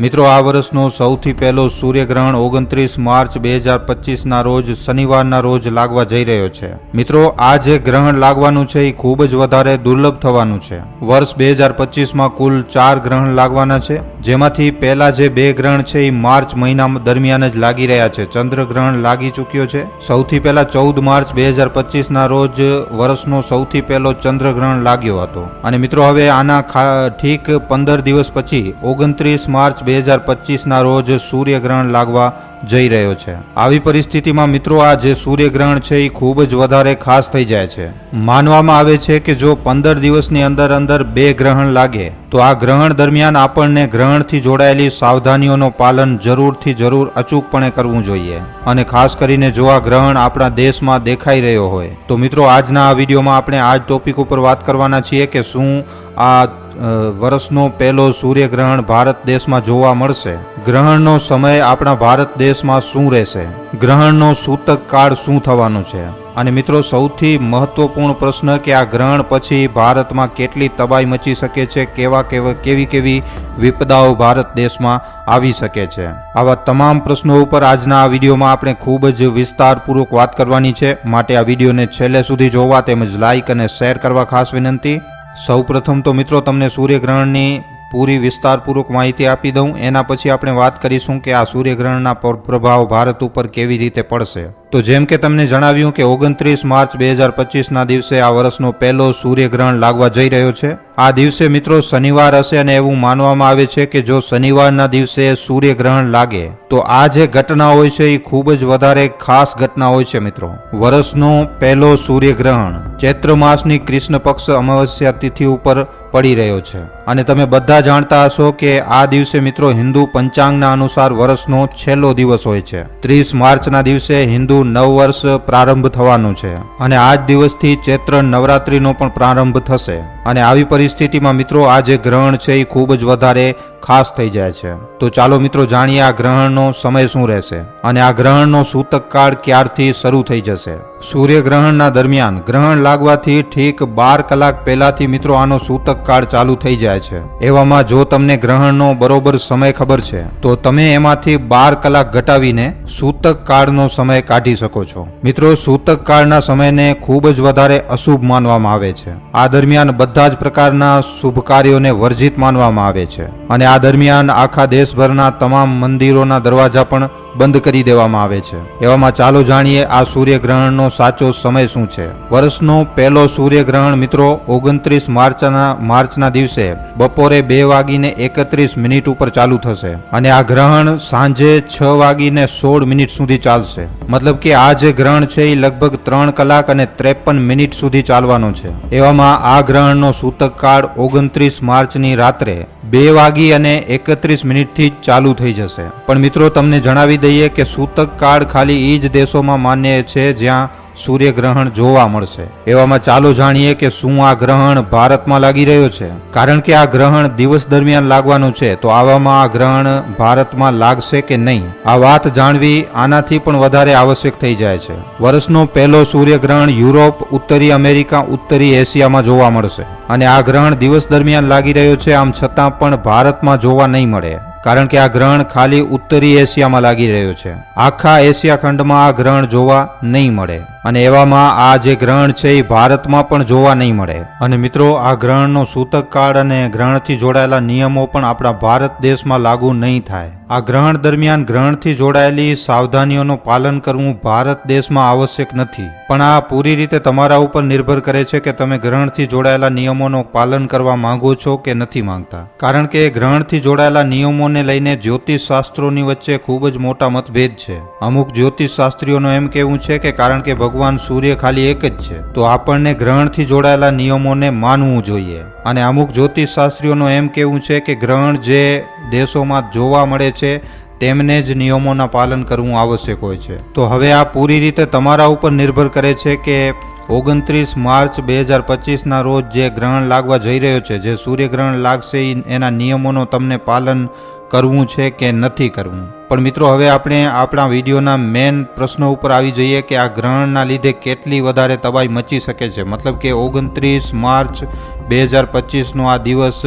મિત્રો આ વર્ષનો સૌથી પહેલો સૂર્યગ્રહણ 29 માર્ચ 2025 રોજ શનિવારના રોજ લાગવા જઈ રહ્યો છે। મિત્રો આ જે ગ્રહણ લાગવાનું છે એ ખૂબ જ વધારે દુર્લભ થવાનું છે। વર્ષ 2025 કુલ 4 ગ્રહણ લાગવાના છે, જેમાંથી પહેલા જે 2 ગ્રહણ છે એ માર્ચ મહિના દરમિયાન જ લાગી રહ્યા છે। ચંદ્રગ્રહણ લાગી ચૂક્યો છે। સૌથી પહેલા 14 માર્ચ 2025 રોજ વર્ષનો સૌથી પહેલો ચંદ્રગ્રહણ લાગ્યો હતો અને મિત્રો હવે આના ઠીક 15 દિવસ પછી 29 માર્ચ 2025 રોજ સૂર્યગ્રહણ લાગવા જઈ રહ્યો છે। આવી પરિસ્થિતિમાં મિત્રો આ જે સૂર્યગ્રહણ છે એ ખૂબ જ વધારે ખાસ થઈ જાય છે। માનવામાં આવે છે કે જો 15 દિવસની અંદર 2 ગ્રહણ લાગે તો આ ગ્રહણ દરમિયાન આપણને ગ્રહણથી જોડાયેલી સાવધાનીઓનું પાલન જરૂર અચૂકપણે કરવું જોઈએ અને ખાસ કરીને જો આ ગ્રહણ આપણા દેશમાં દેખાઈ રહ્યો હોય તો મિત્રો આજના આ વિડીયોમાં આપણે આ જ ટોપિક ઉપર વાત કરવાના છીએ કે શું આ વર્ષનો પહેલો સૂર્યગ્રહણ ભારત દેશમાં જોવા મળશે, ગ્રહણનો સમય આપણા ભારત દેશમાં શું રહેશે, ગ્રહણનો સૂતક કાળ શું થવાનું છે અને મિત્રો સૌથી મહત્વપૂર્ણ પ્રશ્ન કે આ ગ્રહણ પછી ભારતમાં કેટલી તબાહી મચી શકે છે, કેવી વિપદાઓ ભારત દેશમાં આવી શકે છે। આવા તમામ પ્રશ્નો ઉપર આજના આ વિડીયોમાં આપણે ખૂબ જ વિસ્તારપૂર્વક વાત કરવાની છે, માટે આ વિડીયોને છેલ્લે સુધી જોવા તેમજ લાઇક અને શેર કરવા ખાસ વિનંતી। સૌપ્રથમ તો મિત્રો તમને સૂર્યગ્રહણની પૂરી વિસ્તારપૂર્વક માહિતી આપી દઉં, એના પછી આપણે વાત કરીશું કે આ સૂર્યગ્રહણના પ્રભાવ ભારત ઉપર કેવી રીતે પડશે। તો જેમ કે તમને જણાવ્યું કે 29 માર્ચ 2025 દિવસે આ વર્ષનો પહેલો સૂર્યગ્રહણ લાગવા જઈ રહ્યો છે। આ દિવસે મિત્રો શનિવાર હશે અને એવું માનવામાં આવે છે કે જો શનિવારના દિવસે સૂર્યગ્રહણ લાગે તો આ જે ઘટના હોય છે એ ખૂબ જ વધારે ખાસ ઘટના હોય છે। મિત્રો વર્ષનો પહેલો સૂર્યગ્રહણ ચૈત્ર માસની કૃષ્ણ પક્ષ અમાવસ્યા તિથિ ઉપર પડી રહ્યો છે અને તમે બધા જાણતા હશો કે આ દિવસે મિત્રો હિન્દુ પંચાંગના અનુસાર વર્ષનો છેલ્લો દિવસ હોય છે। 30 માર્ચના દિવસે હિન્દુ નવ વર્ષ પ્રારંભ થવાનું છે અને આ જ દિવસથી ચૈત્ર નવરાત્રીનો પણ પ્રારંભ થશે અને આવી પરિસ્થિતિમાં મિત્રો આ જે ગ્રહણ છે એ ખૂબ જ વધારે ખાસ થઈ જાય છે। તો ચાલો મિત્રો જાણીએ આ ગ્રહણનો સમય શું રહેશે અને આ ગ્રહણનો સૂતક કાળ ક્યારથી શરૂ થઈ જશે। સૂર્યગ્રહણના દરમિયાન ગ્રહણ લાગવાથી ઠીક 12 કલાક પહેલાથી મિત્રો આનો સૂતક કાળ ચાલુ થઈ જાય છે। એવામાં જો તમને ગ્રહણનો બરોબર સમય ખબર છે તો તમે એમાંથી 12 કલાક ઘટાવીને સૂતક કાળનો સમય કાઢી શકો છો। મિત્રો સૂતક કાળના સમયને ખૂબ જ વધારે અશુભ માનવામાં આવે છે। આ દરમિયાન બધા જ પ્રકારના શુભ કાર્યોને વર્જિત માનવામાં આવે છે અને આ દરમિયાન આખા દેશભરના તમામ મંદિરોના દરવાજા પણ બંધ કરી દેવામાં આવે છે। એવામાં ચાલો જાણીએ આ સૂર્યગ્રહણનો સાચો સમય શું છે। વર્ષનો પહેલો સૂર્યગ્રહણ મિત્રો 29 માર્ચના દિવસે બપોરે 2:31 ઉપર ચાલુ થશે અને આ ગ્રહણ સાંજે 6:16 સુધી ચાલશે। મતલબ કે આ જે ગ્રહણ છે એ લગભગ 3 કલાક અને 53 મિનિટ સુધી ચાલવાનો છે। એવામાં આ ગ્રહણનો સૂતક કાળ 29 માર્ચની રાત્રે 2:31 થી જ ચાલુ થઈ જશે। પણ મિત્રો તમને જણાવી દઈએ કે સૂતક કાળ ખાલી એ જ દેશોમાં માન્ય છે જ્યાં સૂર્યગ્રહણ જોવા મળશે। એવામાં ચાલો જાણીએ કે શું આ ગ્રહણ ભારતમાં લાગી રહ્યો છે, કારણ કે આ ગ્રહણ દિવસ દરમિયાન લાગવાનું છે તો આવામાં આ ગ્રહણ ભારતમાં લાગશે કે નહીં, આ વાત જાણવી આનાથી પણ વધારે આવશ્યક થઈ જાય છે। વર્ષનો પહેલો સૂર્યગ્રહણ યુરોપ, ઉત્તરી અમેરિકા, ઉત્તરી એશિયામાં જોવા મળશે અને આ ગ્રહણ દિવસ દરમિયાન લાગી રહ્યો છે, આમ છતાં પણ ભારતમાં જોવા નહીં મળે કારણ કે આ ગ્રહણ ખાલી ઉત્તરી એશિયામાં લાગી રહ્યો છે। આખા એશિયા ખંડમાં આ ગ્રહણ જોવા નહીં મળે અને એવામાં આ જે ગ્રહણ છે એ ભારતમાં પણ જોવા નહીં મળે અને મિત્રો આ ગ્રહણનો સૂતક કાળ અને ગ્રહણથી જોડાયેલા નિયમો પણ આપણા ભારત દેશમાં લાગુ નહીં થાય। આ ગ્રહણ દરમિયાન ગ્રહણથી જોડાયેલી સાવધાનીઓનું પાલન કરવું ભારત દેશમાં આવશ્યક નથી, પણ આ પૂરી રીતે તમારા ઉપર નિર્ભર કરે છે કે તમે ગ્રહણથી જોડાયેલા નિયમોનું પાલન કરવા માંગો છો કે નથી માંગતા, કારણ કે ગ્રહણથી જોડાયેલા નિયમોને લઈને જ્યોતિષ શાસ્ત્રોની વચ્ચે ખૂબ જ મોટા મતભેદ છે। અમુક જ્યોતિષ શાસ્ત્રીઓનું એમ કહેવું છે કે કારણ કે ભગવાન સૂર્ય ખાલી એક જ છે તો આપણને ગ્રહણથી જોડાયેલા નિયમોને માનવું જોઈએ અને અમુક જ્યોતિષ શાસ્ત્રીઓનું એમ કહેવું છે કે ગ્રહણ જે દેશોમાં જોવા મળે છે તેમને જ નિયમોના પાલન કરવું આવશ્યક હોય છે। તો હવે આ પૂરી રીતે તમારા ઉપર નિર્ભર કરે છે કે 29 માર્ચ 2025 રોજ જે ગ્રહણ લાગવા જઈ રહ્યો છે, જે સૂર્યગ્રહણ લાગશે એના નિયમોનું તમને પાલન કરવું છે કે નથી કરવું। પણ મિત્રો હવે આપણે આપણા વિડીયોના મેઇન પ્રશ્નો ઉપર આવી જઈએ કે આ ગ્રહણના લીધે કેટલી વધારે તબાહી મચી શકે છે। મતલબ કે 29 માર્ચ 2025 આ દિવસ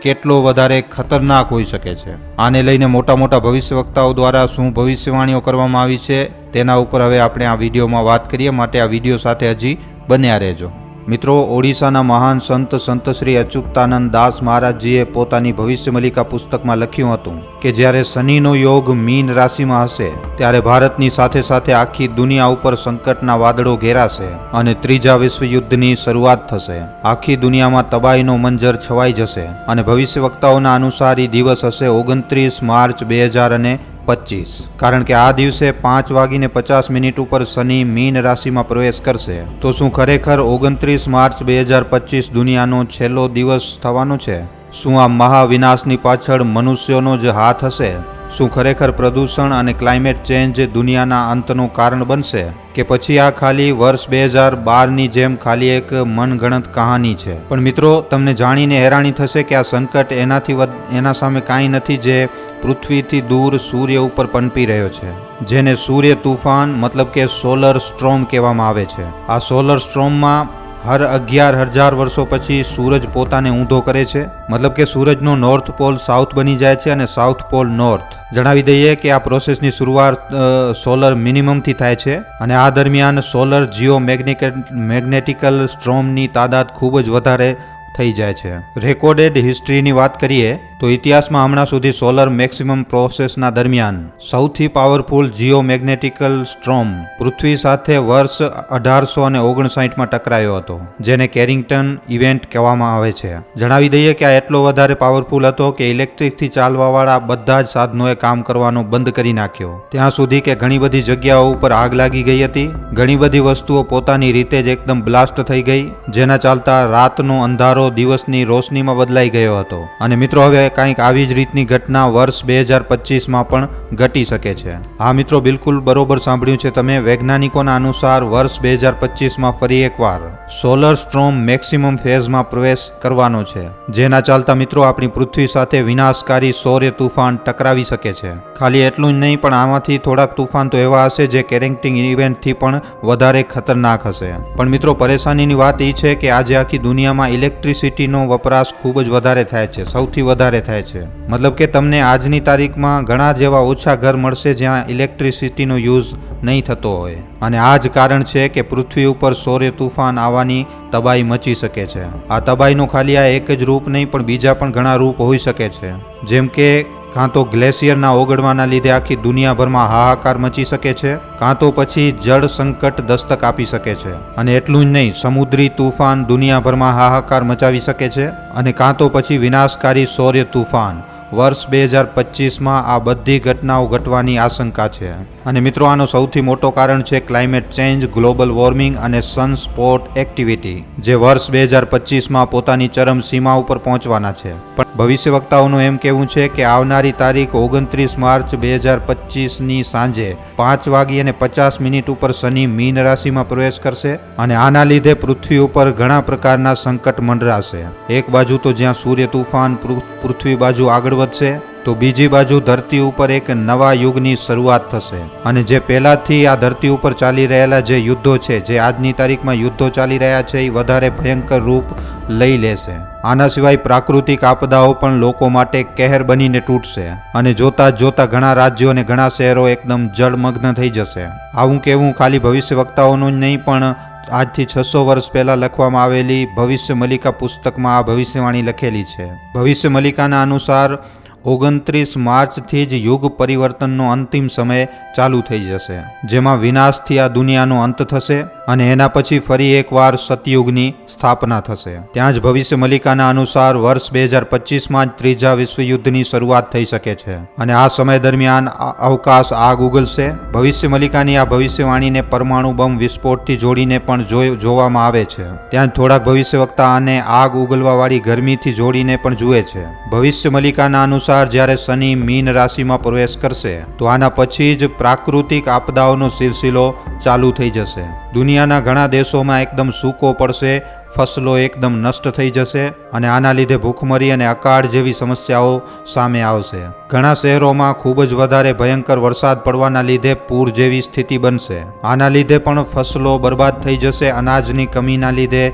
કેટલો વધારે ખતરનાક હોઈ શકે છે. આને લઈને મોટા મોટા ભવિષ્યવક્તાઓ દ્વારા શું ભવિષ્યવાણીઓ કરવામાં આવી છે તેના ઉપર હવે આપણે આ વિડીયોમાં વાત કરીએ, માટે આ વિડીયો સાથે હજી બન્યા રહેજો. મિત્રો, ઓડિશાના મહાન સંત શ્રી અચ્યુતાનંદ દાસ મહારાજજીએ પોતાની ભવિષ્ય મલિકા પુસ્તકમાં લખ્યું હતું કે જ્યારે શનિનો યોગ મીન રાશિમાં હશે ત્યારે ભારતની સાથે સાથે આખી દુનિયા ઉપર સંકટના વાદળો ઘેરાશે અને ત્રીજા વિશ્વયુદ્ધની શરૂઆત થશે. આખી દુનિયામાં તબાહીનો મંજર છવાઈ જશે અને ભવિષ્યવક્તાઓના અનુસાર એ દિવસ હશે 29 માર્ચ 2025, કારણ કે આ દિવસે 5:50 ઉપર શનિ મીન રાશિમાં પ્રવેશ કરશે. તો શું ખરેખર 29 માર્ચ 2025 દુનિયાનો છેલ્લો દિવસ થવાનો છે? શું આ મહાવિનાશની પાછળ મનુષ્યોનો જ હાથ હશે? શું ખરેખર પ્રદૂષણ અને ક્લાઇમેટ ચેન્જ દુનિયાના અંતનું કારણ બનશે, કે પછી આ ખાલી વર્ષ 2012ની જેમ ખાલી એક મનગણત કહાની છે? પણ મિત્રો, તમને જાણીને હેરાની થશે કે આ સંકટ એના સામે કાંઈ નથી જે પૃથ્વીથી દૂર સૂર્ય ઉપર પનપી રહ્યો છે, જેને સૂર્ય તુફાન મતલબ કે સોલર સ્ટ્રોમ કહેવામાં આવે છે. આ સોલર સ્ટ્રોમમાં હર 11,000 વર્ષો પછી સૂરજ પોતાને ઊંધો કરે છે, મતલબ કે સૂરજનો નોર્થ પોલ સાઉથ બની જાય છે અને સાઉથ પોલ નોર્થ. જણાવી દઈએ કે આ પ્રોસેસની શરૂઆત સોલર મિનિમમથી થાય છે અને આ દરમિયાન સોલર મેગ્નેટિકલ સ્ટ્રોમની તાદાદ ખૂબ જ વધારે થઈ જાય છે. રેકોર્ડેડ હિસ્ટ્રીની વાત કરીએ તો ઇતિહાસમાં હમણાં સુધી સોલર મેક્સિમમ પ્રોસેસના દરમિયાન સૌથી પાવરફુલ મેગ્નેટિકલ સ્ટ્રોમ પૃથ્વી સાથે વર્ષ 1859માં ટકરાયો હતો, જેને કેરિંગટન ઇવેન્ટ કહેવામાં આવે છે. જણાવી દઈએ કે આ એટલો વધારે પાવરફુલ હતો કે ઇલેક્ટ્રિકથી ચાલવાવાળા બધા જ સાધનોએ કામ કરવાનું બંધ કરી નાખ્યો. ત્યાં સુધી કે ઘણી બધી જગ્યાઓ ઉપર આગ લાગી ગઈ હતી. ઘણી બધી વસ્તુઓ પોતાની રીતે જ એકદમ બ્લાસ્ટ થઈ ગઈ, જેના ચાલતા રાતનો અંધારો દિવસની રોશનીમાં બદલાઈ ગયો હતો. અને મિત્રો, હવે કંઈક આવી જ રીતની ઘટના વર્ષ 2025માં પણ ઘટી શકે છે. હા મિત્રો, બિલકુલ બરોબર સાંભળ્યું છે તમે. વૈજ્ઞાનિકોના અનુસાર વર્ષ 2025માં ફરી એકવાર સોલર સ્ટ્રોમ મેક્સિમમ ફેઝમાં પ્રવેશ કરવાનો છે, જેના ચાલતા મિત્રો આપણી પૃથ્વી સાથે વિનાશકારી સૌર્ય તુફાન ટકરાવી શકે છે. ખાલી એટલું જ નહીં, પણ આમાંથી થોડાક તુફાન તો એવા હશે જે કેરિંગટન ઇવેન્ટથી પણ વધારે ખતરનાક હશે. પણ મિત્રો, પરેશાનીની વાત એ છે કે આજે આખી દુનિયામાં ઇલેક્ટ્રિસિટીનો વપરાશ ખૂબ જ વધારે થાય છે, સૌથી વધારે થાય છે. મતલબ કે તમને આજની તારીખમાં ઘણા જેવા ઓછા ઘર મળશે જ્યાં ઇલેક્ટ્રિસિટીનો યુઝ નહીં થતો હોય, અને આ જ કારણ છે કે પૃથ્વી ઉપર સૌર્ય તુફાન આવવાની તબાહી મચી શકે છે. આ તબાહીનું ખાલી આ એક જ રૂપ નહીં, પણ બીજા પણ ઘણા રૂપ હોઈ શકે છે. જેમ કે કાં તો ગ્લેશિયરના ઓગળવાના લીધે આખી દુનિયાભરમાં હાહાકાર મચી શકે છે, કાં તો પછી જળ સંકટ દસ્તક આપી શકે છે, અને એટલું જ નહીં, સમુદ્રી તુફાન દુનિયાભરમાં હાહાકાર મચાવી શકે છે, અને કાં તો પછી વિનાશકારી સૌર્ય તુફાન. વર્ષ 2025માં આ બધી ઘટનાઓ ઘટવાની આશંકા છે. અને મિત્રો, આનો સૌથી મોટો કારણ છે ક્લાઇમેટ ચેન્જ, ગ્લોબલ વોર્મિંગ અને સનસ્પોટ એક્ટિવિટી, જે વર્ષ 2025માં પોતાની ચરમ સીમા ઉપર પહોંચવાના છે. પણ ભવિષ્યવક્તાઓનું એમ કહેવું છે કે આવનારી તારીખ 29 માર્ચ 2025ની સાંજે 5:50 ઉપર શનિ મીન રાશિમાં પ્રવેશ કરશે અને આના લીધે પૃથ્વી ઉપર ઘણા પ્રકારના સંકટ મંડરાશે. એક બાજુ તો જ્યાં સૂર્ય તુફાન પૃથ્વી બાજુ આગળ વધશે, તો બીજી બાજુ ધરતી ઉપર એક નવા યુગની શરૂઆત થશે. અને જે પહેલાથી આ ધરતી ઉપર ચાલી રહેલા જે યુદ્ધો છે, જે આજની તારીખમાં યુદ્ધો ચાલી રહ્યા છે, એ વધારે ભયંકર રૂપ લઈ લેશે. આના સિવાય પ્રાકૃતિક આપદાઓ પણ લોકો માટે કહેર બનીને તૂટશે અને જોતા જ જોતા ઘણા રાજ્યો અને ઘણા શહેરો એકદમ જળમગ્ન થઈ જશે. આવું કહેવું ખાલી ભવિષ્યવક્તાઓનું જ નહીં, પણ આજથી 600 વર્ષ પહેલા લખવામાં આવેલી ભવિષ્ય મલિકા પુસ્તકમાં આ ભવિષ્યવાણી લખેલી છે. ભવિષ્ય મલિકાના અનુસાર 29 માર્ચથી જ યુગ પરિવર્તનનો અંતિમ સમય ચાલુ થઈ જશે, જેમાં વિનાશથી આ દુનિયાનો અંત થશે અને એના પછી ફરી એકવાર સતયુગની સ્થાપના થશે. ત્યાં જ ભવિષ્ય મલિકાના અનુસાર વર્ષ 2025માં જ ત્રીજા વિશ્વયુદ્ધની શરૂઆત થઈ શકે છે અને આ સમય દરમિયાન અવકાશ આગ ઉગલશે. ભવિષ્ય મલિકાની આ ભવિષ્યવાણીને પરમાણુ બમ વિસ્ફોટથી જોડીને પણ જોવામાં આવે છે. ત્યાં થોડાક ભવિષ્યવક્તા આને આગ ઉગલવાવાળી ગરમીથી જોડીને પણ જુએ છે. ભવિષ્ય મલિકાના અનુસાર જ્યારે શનિ મીન રાશિમાં પ્રવેશ કરશે તો આના પછી જ પ્રાકૃતિક આપદાઓનો સિલસિલો ચાલુ થઈ જશે. દુનિયાના ઘણા દેશોમાં એકદમ સૂકો પડશે, ફસલો એકદમ નષ્ટ થઈ જશે અને આના લીધે ભૂખમરી અને અકાળ જેવી સમસ્યાઓ સામે આવશે. ઘણા શહેરોમાં ખૂબ જ વધારે ભયંકર વરસાદ પડવાના લીધે પૂર જેવી સ્થિતિ બનશે. આના લીધે પણ ફસલો બરબાદ થઈ જશે. અનાજની કમીના લીધે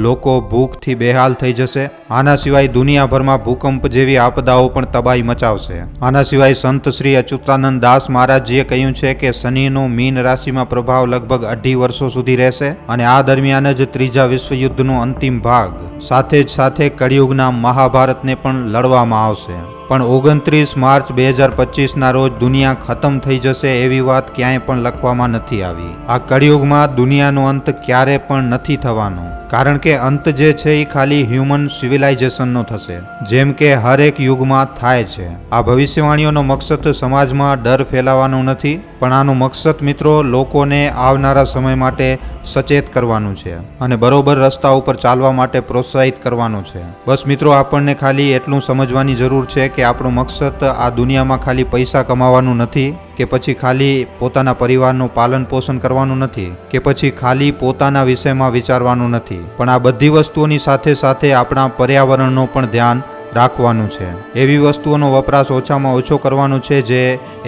લોકો ભૂખથી બેહાલ થઈ જશે. આના સિવાય દુનિયાભરમાં ભૂકંપ જેવી આપદાઓ પણ તબાહી મચાવશે. આના સિવાય સંત શ્રી અચ્યુતાનંદ દાસ મહારાજજીએ કહ્યું છે કે શનિનો મીન રાશિમાં પ્રભાવ લગભગ 2.5 વર્ષો સુધી રહેશે અને આ દરમિયાન જ ત્રીજા વિશ્વયુદ્ધનો અંતિમ ભાગ સાથે જ સાથે કળિયુગના મહાભારતને પણ લડવામાં આવશે. પણ 29 માર્ચ 2025ના રોજ દુનિયા ખતમ થઈ જશે એવી વાત ક્યાંય પણ લખવામાં નથી આવી. આ કળિયુગમાં દુનિયાનો અંત ક્યારે પણ નથી થવાનો, કારણ કે અંત જે છે એ ખાલી હ્યુમન સિવિલાઇઝેશનનો થશે, જેમ કે હરેક યુગમાં થાય છે. આ ભવિષ્યવાણીઓનો મકસદ સમાજમાં ડર ફેલાવવાનો નથી, પણ આનો મકસદ મિત્રો લોકોને આવનારા સમય માટે સચેત કરવાનું છે અને બરોબર રસ્તા ઉપર ચાલવા માટે પ્રોત્સાહિત કરવાનું છે. બસ મિત્રો, આપણને ખાલી એટલું સમજવાની જરૂર છે કે આપણો મકસદ આ દુનિયામાં ખાલી પૈસા કમાવાનું નથી, કે પછી ખાલી પોતાના પરિવારનું પાલન પોષણ કરવાનું નથી, કે પછી ખાલી પોતાના વિષયમાં વિચારવાનું નથી, પણ આ બધી વસ્તુઓની સાથે સાથે આપણા પર્યાવરણનો પણ ધ્યાન રાખવાનું છે. એવી વસ્તુઓનો વપરાશ ઓછામાં ઓછો કરવાનો છે જે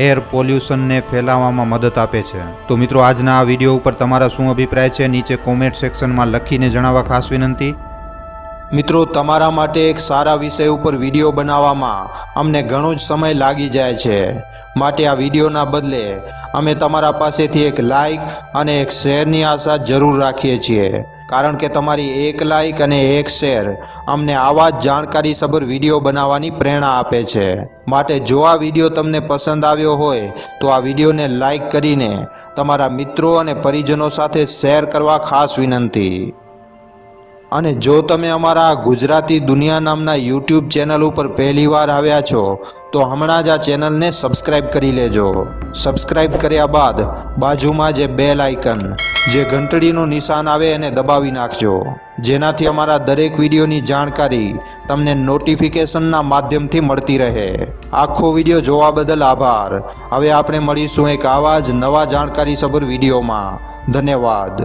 એર પોલ્યુશનને ફેલાવવામાં મદદ આપે છે. તો મિત્રો, આજના આ વિડીયો ઉપર તમારા શું અભિપ્રાય છે નીચે કોમેન્ટ સેક્શનમાં લખીને જણાવવા ખાસ વિનંતી. મિત્રો, તમારા માટે એક સારા વિષય ઉપર વિડીયો બનાવવામાં અમને ઘણો જ સમય લાગી જાય છે, માટે આ વિડીયોના બદલે અમે તમારા પાસેથી એક લાઇક અને એક શેરની આશા જરૂર રાખીએ છીએ, કારણ કે તમારી એક લાઇક અને એક શેર અમને આવા જ જાણકારીસભર વિડીયો બનાવવાની પ્રેરણા આપે છે. માટે જો આ વિડીયો તમને પસંદ આવ્યો હોય તો આ વિડીયોને લાઇક કરીને તમારા મિત્રો અને પરિજનો સાથે શેર કરવા ખાસ વિનંતી. અને જો તમે અમારા ગુજરાતી દુનિયા નામના યુટ્યુબ ચેનલ ઉપર પહેલીવાર આવ્યા છો તો હમણાં જ આ ચેનલને સબસ્ક્રાઈબ કરી લેજો. સબસ્ક્રાઈબ કર્યા બાદ બાજુમાં જે બેલ આઇકન જે ઘંટડીનું નિશાન આવે એને દબાવી નાખજો, જેનાથી અમારા દરેક વિડીયોની જાણકારી તમને નોટિફિકેશનના માધ્યમથી મળતી રહે. આખો વિડીયો જોવા બદલ આભાર. હવે આપણે મળીશું એક આવા જ નવા જાણકારીસભર વિડીયોમાં. ધન્યવાદ.